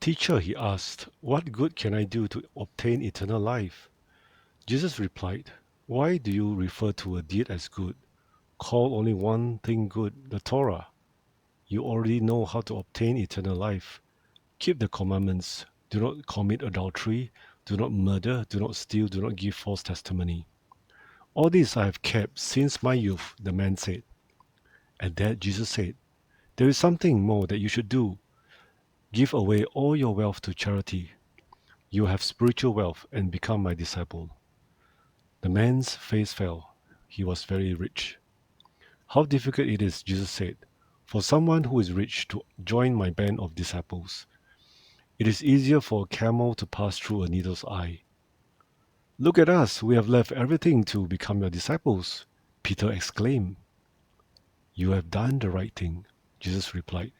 Teacher, he asked, what good can I do to obtain eternal life? Jesus replied, why do you refer to a deed as good? Call only one thing good, the Torah. You already know how to obtain eternal life. Keep the commandments. Do not commit adultery. Do not murder. Do not steal. Do not give false testimony. All this I have kept since my youth, the man said. At that Jesus said, there is something more that you should do. Give away all your wealth to charity. You have spiritual wealth and become my disciple. The man's face fell. He was very rich. How difficult it is, Jesus said, for someone who is rich to join my band of disciples. It is easier for a camel to pass through a needle's eye. Look at us, we have left everything to become your disciples, Peter exclaimed. You have done the right thing, Jesus replied.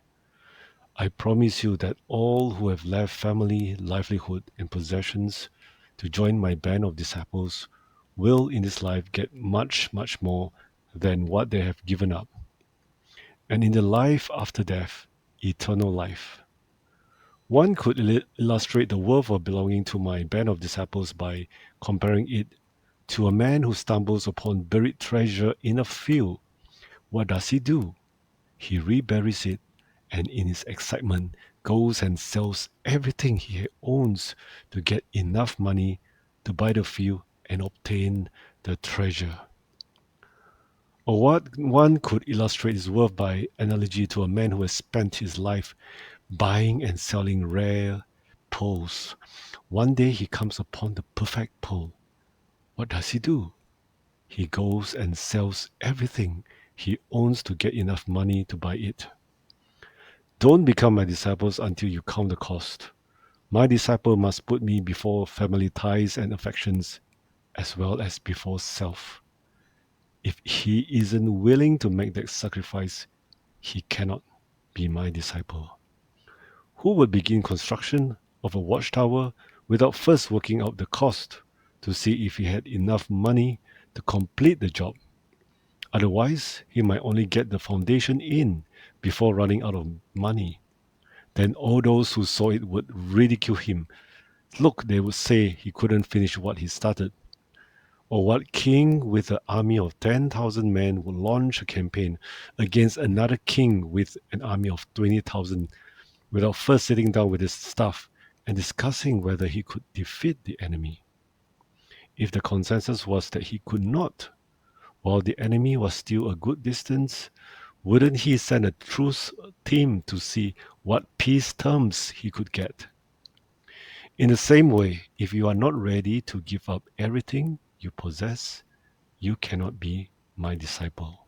I promise you that all who have left family, livelihood, and possessions to join my band of disciples will in this life get much, much more than what they have given up. And in the life after death, eternal life. One could illustrate the worth of belonging to my band of disciples by comparing it to a man who stumbles upon buried treasure in a field. What does he do? He reburies it and in his excitement goes and sells everything he owns to get enough money to buy the field and obtain the treasure. Or what one could illustrate his worth by analogy to a man who has spent his life buying and selling rare pearls. One day he comes upon the perfect pearl. What does he do? He goes and sells everything he owns to get enough money to buy it. Don't become my disciples until you count the cost. My disciple must put me before family ties and affections, as well as before self. If he isn't willing to make that sacrifice, he cannot be my disciple. Who would begin construction of a watchtower without first working out the cost to see if he had enough money to complete the job? Otherwise, he might only get the foundation in before running out of money. Then all those who saw it would ridicule him. Look, they would say he couldn't finish what he started. Or what king with an army of 10,000 men would launch a campaign against another king with an army of 20,000 without first sitting down with his staff and discussing whether he could defeat the enemy? If the consensus was that he could not, while the enemy was still a good distance, wouldn't he send a truce team to see what peace terms he could get? In the same way, if you are not ready to give up everything you possess, you cannot be my disciple.